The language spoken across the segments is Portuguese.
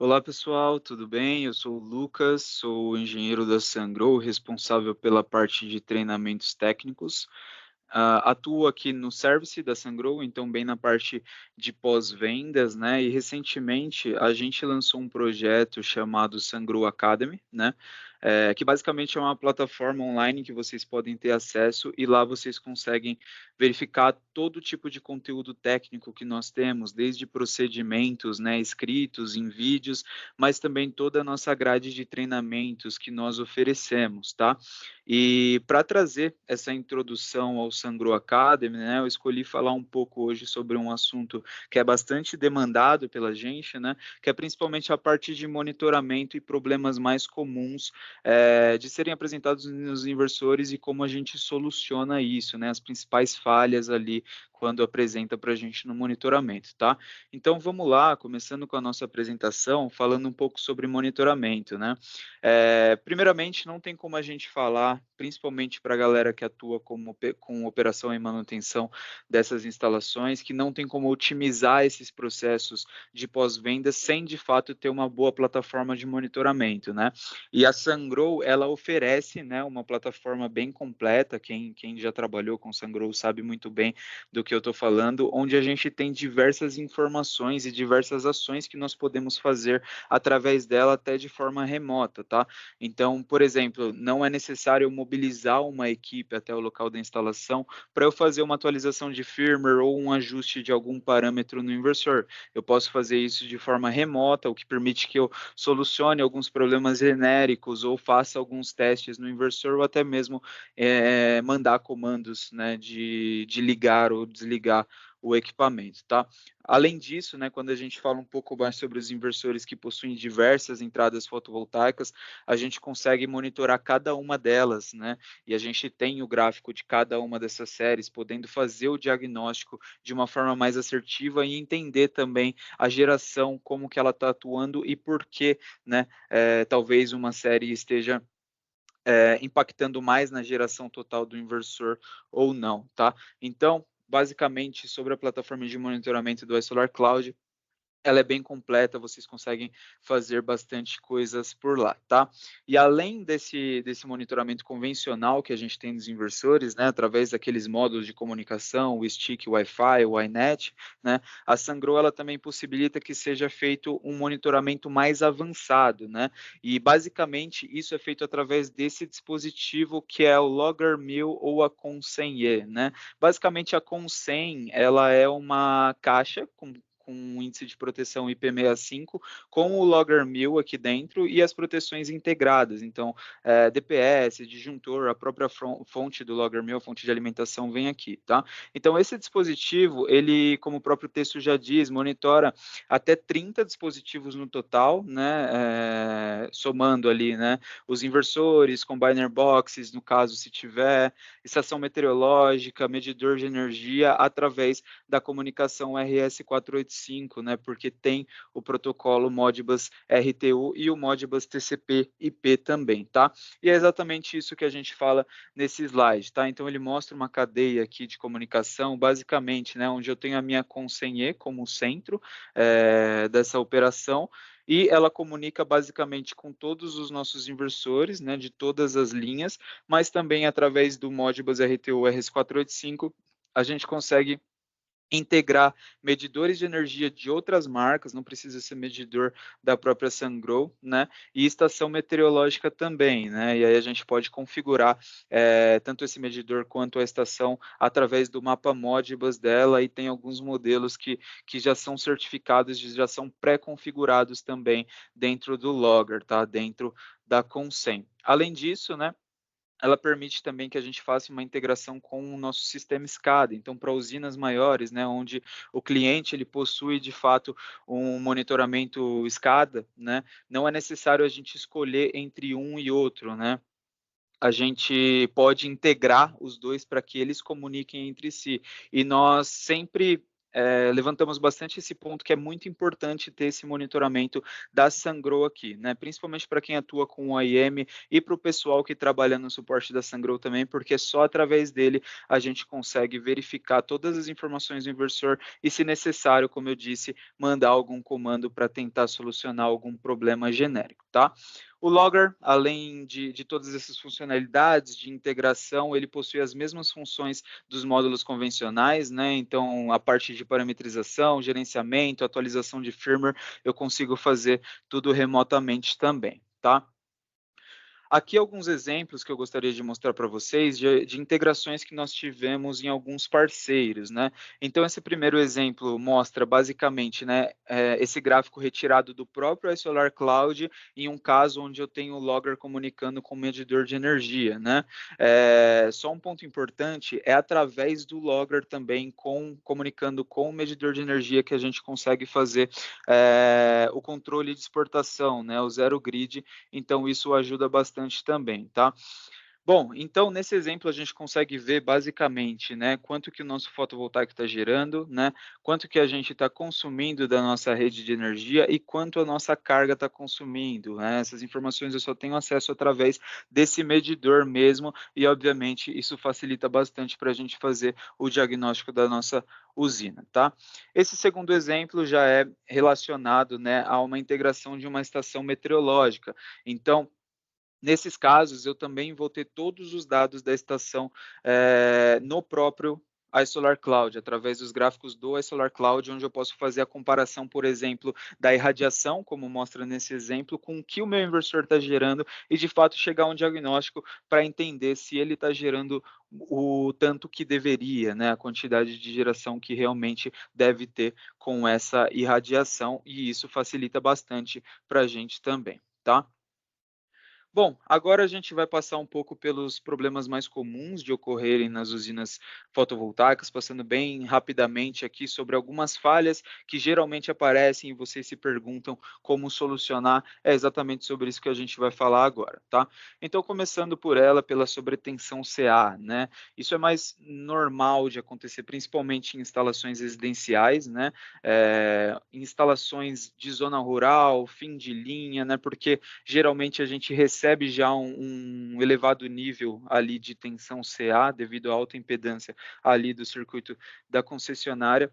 Olá pessoal, tudo bem? Eu sou o Lucas, sou engenheiro da Sungrow, responsável pela parte de treinamentos técnicos. Atuo aqui no service da Sungrow, então bem na parte de pós-vendas, né? E recentemente a gente lançou um projeto chamado Sungrow Academy, né? Que basicamente é uma plataforma online que vocês podem ter acesso e lá vocês conseguem verificar todo tipo de conteúdo técnico que nós temos, desde procedimentos, né, escritos em vídeos, mas também toda a nossa grade de treinamentos que nós oferecemos, tá? E para trazer essa introdução ao Sangro Academy, né, eu escolhi falar um pouco hoje sobre um assunto que é bastante demandado pela gente, né, que é principalmente a parte de monitoramento e problemas mais comuns de serem apresentados nos inversores e como a gente soluciona isso, né, as principais falhas ali quando apresenta para a gente no monitoramento, tá? Então vamos lá, começando com a nossa apresentação, falando um pouco sobre monitoramento, né? Primeiramente, não tem como a gente falar, principalmente para a galera que atua com operação e manutenção dessas instalações, que não tem como otimizar esses processos de pós-venda sem de fato ter uma boa plataforma de monitoramento, né? E a Sungrow, ela oferece, né, uma plataforma bem completa, quem já trabalhou com Sungrow sabe muito bem do que eu estou falando, onde a gente tem diversas informações e diversas ações que nós podemos fazer através dela até de forma remota, tá? Então, por exemplo, não é necessário mobilizar uma equipe até o local da instalação para eu fazer uma atualização de firmware ou um ajuste de algum parâmetro no inversor. Eu posso fazer isso de forma remota, o que permite que eu solucione alguns problemas genéricos ou faça alguns testes no inversor ou até mesmo mandar comandos, né, de ligar ou desligar o equipamento, tá? Além disso, né, quando a gente fala um pouco mais sobre os inversores que possuem diversas entradas fotovoltaicas, a gente consegue monitorar cada uma delas, né? E a gente tem o gráfico de cada uma dessas séries, podendo fazer o diagnóstico de uma forma mais assertiva e entender também a geração, como que ela está atuando e por que, né? Talvez uma série esteja impactando mais na geração total do inversor ou não, tá? Então, basicamente, sobre a plataforma de monitoramento do iSolar Cloud, ela é bem completa, vocês conseguem fazer bastante coisas por lá, tá? E além desse monitoramento convencional que a gente tem dos inversores, né, através daqueles módulos de comunicação, o stick, o Wi-Fi, o iNet, né, a Sungrow ela também possibilita que seja feito um monitoramento mais avançado, né? E basicamente isso é feito através desse dispositivo que é o Logger 1000 ou a Con100E, né? Basicamente a Con100 ela é uma caixa com um índice de proteção IP65, com o Logger 1000 aqui dentro e as proteções integradas. Então, DPS, disjuntor, a própria fonte do Logger 1000, a fonte de alimentação vem aqui, tá? Então, esse dispositivo, ele, como o próprio texto já diz, monitora até 30 dispositivos no total, né? Somando ali, né? Os inversores, combiner boxes, no caso, se tiver, estação meteorológica, medidor de energia, através da comunicação RS485, né, porque tem o protocolo Modbus RTU e o Modbus TCP/IP também, tá? E é exatamente isso que a gente fala nesse slide, tá? Então ele mostra uma cadeia aqui de comunicação, basicamente, né, onde eu tenho a minha Consenhe como centro dessa operação, e ela comunica basicamente com todos os nossos inversores, né, de todas as linhas, mas também através do Modbus RTU RS485, a gente consegue integrar medidores de energia de outras marcas, não precisa ser medidor da própria Sungrow, né? E estação meteorológica também, né? E aí a gente pode configurar tanto esse medidor quanto a estação através do mapa Modbus dela, e tem alguns modelos que já são certificados, já são pré-configurados também dentro do Logger, tá? Dentro da Consen. Além disso, né? Ela permite também que a gente faça uma integração com o nosso sistema SCADA. Então, para usinas maiores, né, onde o cliente ele possui de fato um monitoramento SCADA, né, não é necessário a gente escolher entre um e outro, né? A gente pode integrar os dois para que eles comuniquem entre si. E nós sempre levantamos bastante esse ponto que é muito importante ter esse monitoramento da Sungrow aqui, né? Principalmente para quem atua com o IM e para o pessoal que trabalha no suporte da Sungrow também, porque só através dele a gente consegue verificar todas as informações do inversor e, se necessário, como eu disse, mandar algum comando para tentar solucionar algum problema genérico, tá? O Logger, além de todas essas funcionalidades de integração, ele possui as mesmas funções dos módulos convencionais, né? Então, a parte de parametrização, gerenciamento, atualização de firmware, eu consigo fazer tudo remotamente também, tá? Aqui alguns exemplos que eu gostaria de mostrar para vocês de integrações que nós tivemos em alguns parceiros, né? Então, esse primeiro exemplo mostra basicamente, né, esse gráfico retirado do próprio iSolar Cloud em um caso onde eu tenho o logger comunicando com o medidor de energia, né? Só um ponto importante, é através do logger também comunicando com o medidor de energia que a gente consegue fazer o controle de exportação, né, o zero grid, então isso ajuda bastante também, tá? Bom, então nesse exemplo a gente consegue ver basicamente, né, quanto que o nosso fotovoltaico está gerando, né, quanto que a gente está consumindo da nossa rede de energia e quanto a nossa carga está consumindo, né? Essas informações eu só tenho acesso através desse medidor mesmo e, obviamente, isso facilita bastante para a gente fazer o diagnóstico da nossa usina, tá? Esse segundo exemplo já é relacionado, né, a uma integração de uma estação meteorológica. Então, nesses casos, eu também vou ter todos os dados da estação no próprio iSolar Cloud, através dos gráficos do iSolar Cloud, onde eu posso fazer a comparação, por exemplo, da irradiação, como mostra nesse exemplo, com o que o meu inversor está gerando e, de fato, chegar a um diagnóstico para entender se ele está gerando o tanto que deveria, né, a quantidade de geração que realmente deve ter com essa irradiação, e isso facilita bastante para a gente também, tá? Bom, agora a gente vai passar um pouco pelos problemas mais comuns de ocorrerem nas usinas fotovoltaicas, passando bem rapidamente aqui sobre algumas falhas que geralmente aparecem e vocês se perguntam como solucionar. É exatamente sobre isso que a gente vai falar agora, tá? Então, começando por ela, pela sobretensão CA, né? Isso é mais normal de acontecer, principalmente em instalações residenciais, né? Instalações de zona rural, fim de linha, né? Porque geralmente a gente recebe já um elevado nível ali de tensão CA devido à alta impedância ali do circuito da concessionária,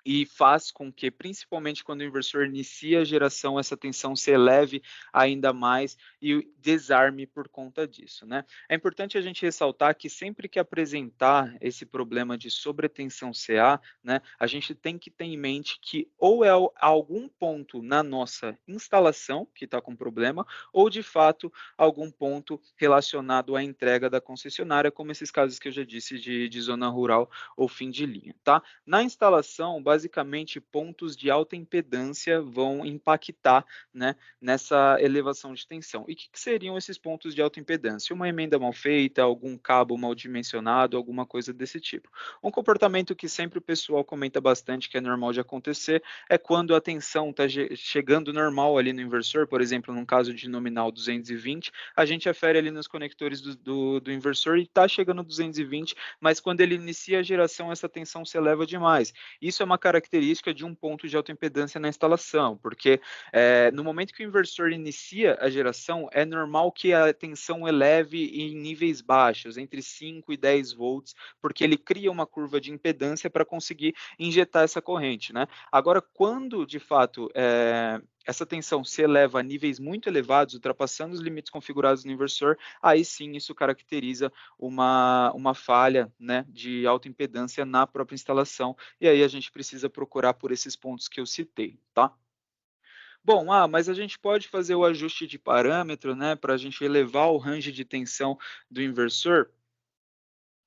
e faz com que, principalmente quando o inversor inicia a geração, essa tensão se eleve ainda mais e desarme por conta disso, né? É importante a gente ressaltar que sempre que apresentar esse problema de sobretensão CA, né, a gente tem que ter em mente que ou é algum ponto na nossa instalação que está com problema, ou de fato algum ponto relacionado à entrega da concessionária, como esses casos que eu já disse de zona rural ou fim de linha, tá? Na instalação, basicamente, pontos de alta impedância vão impactar, né, nessa elevação de tensão. E o que seriam esses pontos de alta impedância? Uma emenda mal feita, algum cabo mal dimensionado, alguma coisa desse tipo. Um comportamento que sempre o pessoal comenta bastante, que é normal de acontecer, é quando a tensão está chegando normal ali no inversor, por exemplo, num caso de nominal 220, a gente afere ali nos conectores do inversor e está chegando 220, mas quando ele inicia a geração, essa tensão se eleva demais. Isso é uma característica de um ponto de alta impedância na instalação, porque no momento que o inversor inicia a geração, é normal que a tensão eleve em níveis baixos, entre 5 e 10 volts, porque ele cria uma curva de impedância para conseguir injetar essa corrente, né? Agora, quando de fato essa tensão se eleva a níveis muito elevados, ultrapassando os limites configurados no inversor, aí sim isso caracteriza uma falha, né, de alta impedância na própria instalação, e aí a gente precisa procurar por esses pontos que eu citei, tá? Bom, mas a gente pode fazer o ajuste de parâmetro, né, para a gente elevar o range de tensão do inversor.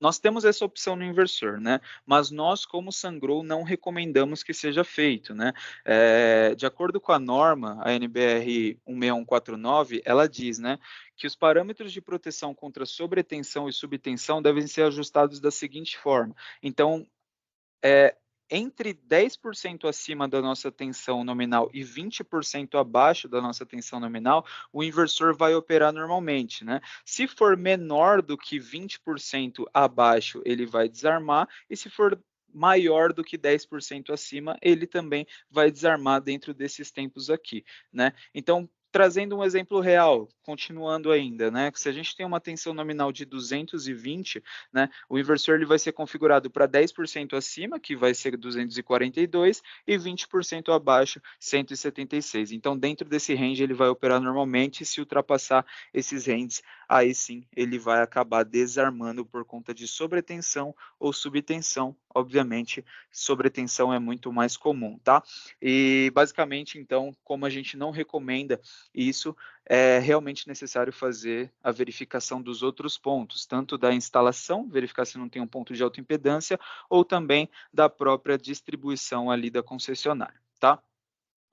Nós temos essa opção no inversor, né? Mas nós, como Sungrow, não recomendamos que seja feito, né? De acordo com a norma, a NBR 16149, ela diz, né, que os parâmetros de proteção contra sobretensão e subtensão devem ser ajustados da seguinte forma. Então, é, entre 10% acima da nossa tensão nominal e 20% abaixo da nossa tensão nominal, o inversor vai operar normalmente, né? Se for menor do que 20% abaixo, ele vai desarmar, e se for maior do que 10% acima, ele também vai desarmar dentro desses tempos aqui, né? Então, trazendo um exemplo real, continuando ainda, né? Se a gente tem uma tensão nominal de 220, né? O inversor ele vai ser configurado para 10% acima, que vai ser 242, e 20% abaixo, 176. Então, dentro desse range, ele vai operar normalmente. Se ultrapassar esses ranges, aí sim ele vai acabar desarmando por conta de sobretensão ou subtensão. Obviamente, sobretensão é muito mais comum, tá? E basicamente, então, como a gente não recomenda isso, é realmente necessário fazer a verificação dos outros pontos, tanto da instalação, verificar se não tem um ponto de autoimpedância, ou também da própria distribuição ali da concessionária, tá?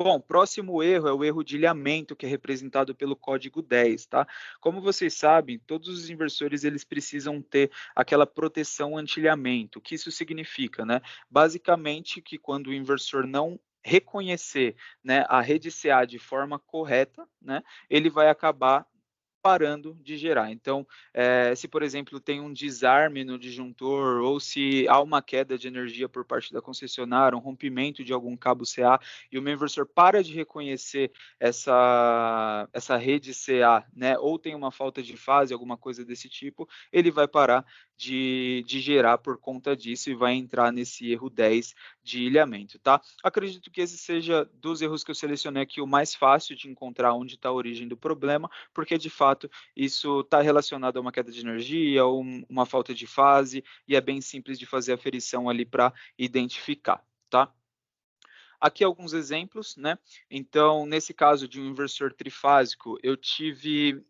Bom, próximo erro é o erro de ilhamento, que é representado pelo código 10, tá? Como vocês sabem, todos os inversores eles precisam ter aquela proteção anti-ilhamento. O que isso significa, né? Basicamente que quando o inversor não reconhecer, né, a rede CA de forma correta, né, ele vai acabar parando de gerar. Então, se, por exemplo, tem um desarme no disjuntor ou se há uma queda de energia por parte da concessionária, um rompimento de algum cabo CA e o meu inversor para de reconhecer essa rede CA, né, ou tem uma falta de fase, alguma coisa desse tipo, ele vai parar de gerar por conta disso e vai entrar nesse erro 10 de ilhamento, tá? Acredito que esse seja, dos erros que eu selecionei aqui, o mais fácil de encontrar onde está a origem do problema, porque de fato isso está relacionado a uma queda de energia ou uma falta de fase, e é bem simples de fazer a aferição ali para identificar, tá? Aqui alguns exemplos, né? Então, nesse caso de um inversor trifásico, eu tive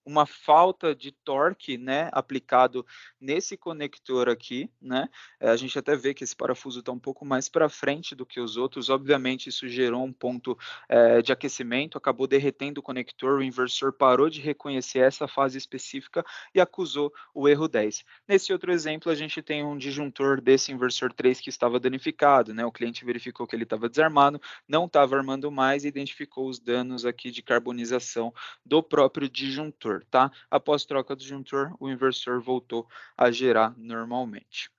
uma falta de torque, né, aplicado nesse conector aqui, né? A gente até vê que esse parafuso está um pouco mais para frente do que os outros. Obviamente, isso gerou um ponto de aquecimento, acabou derretendo o conector, o inversor parou de reconhecer essa fase específica e acusou o erro 10. Nesse outro exemplo, a gente tem um disjuntor desse inversor 3 que estava danificado, né? O cliente verificou que ele estava desarmado, não estava armando mais e identificou os danos aqui de carbonização do próprio disjuntor, tá? Após troca do disjuntor, o inversor voltou a gerar normalmente.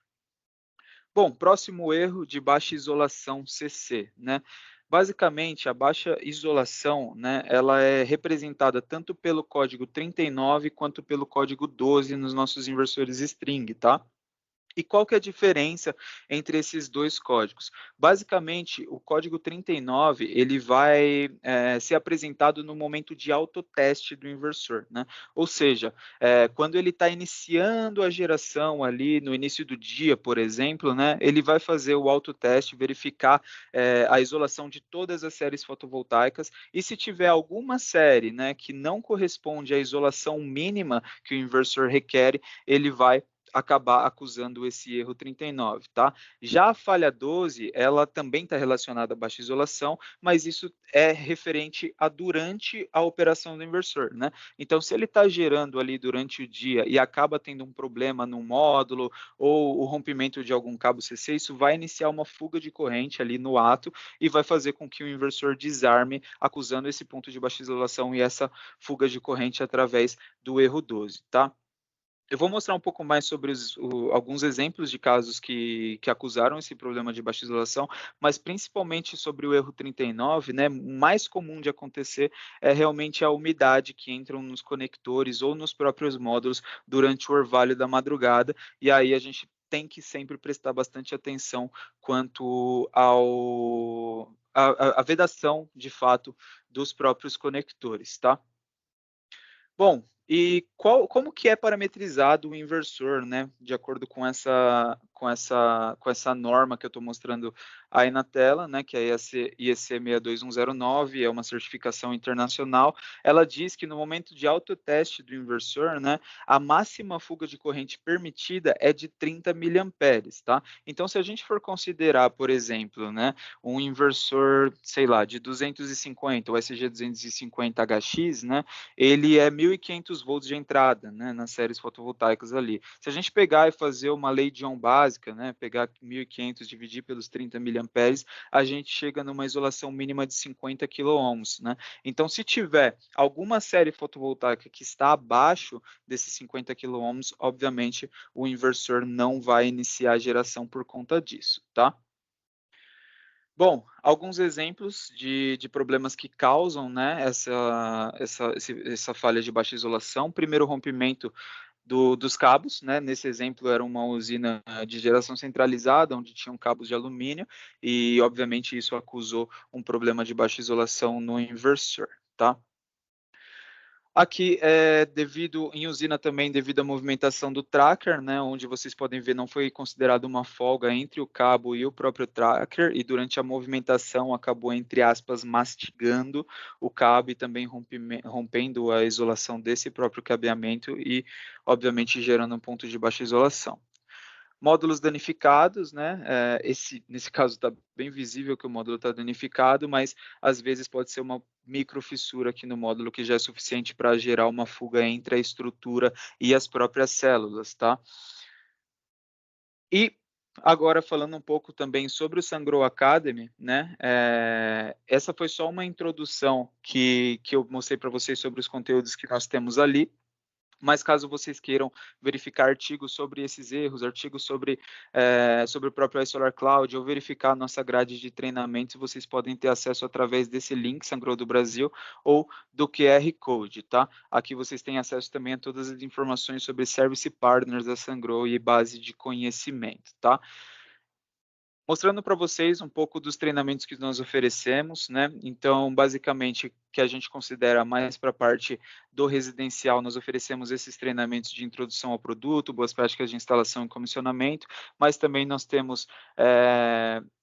Bom, próximo erro de baixa isolação CC, né? Basicamente, a baixa isolação, né, ela é representada tanto pelo código 39 quanto pelo código 12 nos nossos inversores string, tá? E qual que é a diferença entre esses dois códigos? Basicamente, o código 39 ele vai ser apresentado no momento de autoteste do inversor, né? Ou seja, quando ele está iniciando a geração ali no início do dia, por exemplo, né? Ele vai fazer o autoteste, verificar a isolação de todas as séries fotovoltaicas e se tiver alguma série, né, que não corresponde à isolação mínima que o inversor requer, ele vai acabar acusando esse erro 39, tá? Já a falha 12, ela também está relacionada à baixa isolação, mas isso é referente a durante a operação do inversor, né? Então, se ele está gerando ali durante o dia e acaba tendo um problema no módulo ou o rompimento de algum cabo CC, isso vai iniciar uma fuga de corrente ali no ato e vai fazer com que o inversor desarme, acusando esse ponto de baixa isolação e essa fuga de corrente através do erro 12, tá? Eu vou mostrar um pouco mais sobre alguns exemplos de casos que acusaram esse problema de baixa isolação, mas principalmente sobre o erro 39, né? O mais comum de acontecer é realmente a umidade que entra nos conectores ou nos próprios módulos durante o orvalho da madrugada, e aí a gente tem que sempre prestar bastante atenção quanto à vedação, de fato, dos próprios conectores, tá? Bom, e como que é parametrizado o inversor, né? De acordo com essa norma que eu estou mostrando aí na tela, né? Que é a IEC 62109, é uma certificação internacional. Ela diz que no momento de autoteste do inversor, né? A máxima fuga de corrente permitida é de 30 miliamperes, tá? Então, se a gente for considerar, por exemplo, né? Um inversor, sei lá, de 250, o SG 250HX, né? Ele é 1.500 volts de entrada, né, nas séries fotovoltaicas ali. Se a gente pegar e fazer uma lei de Ohm base, básica, né? Pegar 1.500, dividir pelos 30 miliamperes, a gente chega numa isolação mínima de 50 quiloohms, né? Então, se tiver alguma série fotovoltaica que está abaixo desses 50 quiloohms, obviamente o inversor não vai iniciar a geração por conta disso, tá? Bom, alguns exemplos de problemas que causam, né, essa falha de baixa isolação. Primeiro, rompimento dos cabos, né? Nesse exemplo era uma usina de geração centralizada, onde tinham cabos de alumínio, e obviamente isso acusou um problema de baixa isolação no inversor, tá? Aqui, devido em usina também, devido à movimentação do tracker, né, onde vocês podem ver, não foi considerado uma folga entre o cabo e o próprio tracker, e durante a movimentação acabou, entre aspas, mastigando o cabo e também rompendo a isolação desse próprio cabeamento e, obviamente, gerando um ponto de baixa isolação. Módulos danificados, né? Nesse caso está bem visível que o módulo está danificado, mas às vezes pode ser uma microfissura aqui no módulo que já é suficiente para gerar uma fuga entre a estrutura e as próprias células, tá? E agora falando um pouco também sobre o Sungrow Academy, né? Essa foi só uma introdução que eu mostrei para vocês sobre os conteúdos que nós temos ali. Mas caso vocês queiram verificar artigos sobre esses erros, artigos sobre o próprio iSolar Cloud, ou verificar a nossa grade de treinamento, vocês podem ter acesso através desse link, Sungrow do Brasil, ou do QR Code, tá? Aqui vocês têm acesso também a todas as informações sobre Service Partners da Sungrow e base de conhecimento, tá? Mostrando para vocês um pouco dos treinamentos que nós oferecemos, né? Então, basicamente, que a gente considera mais para a parte do residencial, nós oferecemos esses treinamentos de introdução ao produto, boas práticas de instalação e comissionamento, mas também nós temos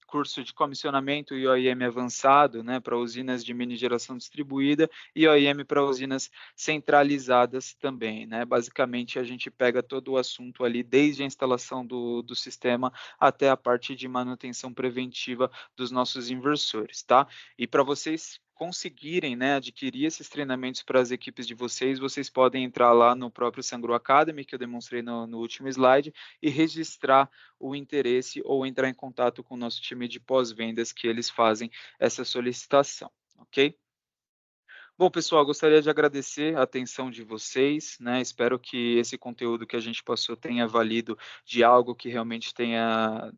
curso de comissionamento e OIM avançado, né, para usinas de mini geração distribuída e OIM para usinas centralizadas também, né? Basicamente, a gente pega todo o assunto ali, desde a instalação do sistema até a parte de manutenção preventiva dos nossos inversores, tá? E para vocês conseguirem, né, adquirir esses treinamentos para as equipes de vocês, vocês podem entrar lá no próprio Sungrow Academy, que eu demonstrei no último slide, e registrar o interesse ou entrar em contato com o nosso time de pós-vendas, que eles fazem essa solicitação, ok? Bom, pessoal, gostaria de agradecer a atenção de vocês, né? Espero que esse conteúdo que a gente passou tenha valido de algo que realmente tenha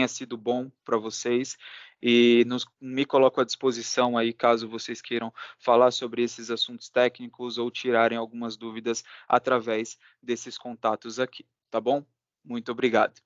sido bom para vocês e me coloco à disposição aí caso vocês queiram falar sobre esses assuntos técnicos ou tirarem algumas dúvidas através desses contatos aqui, tá bom? Muito obrigado.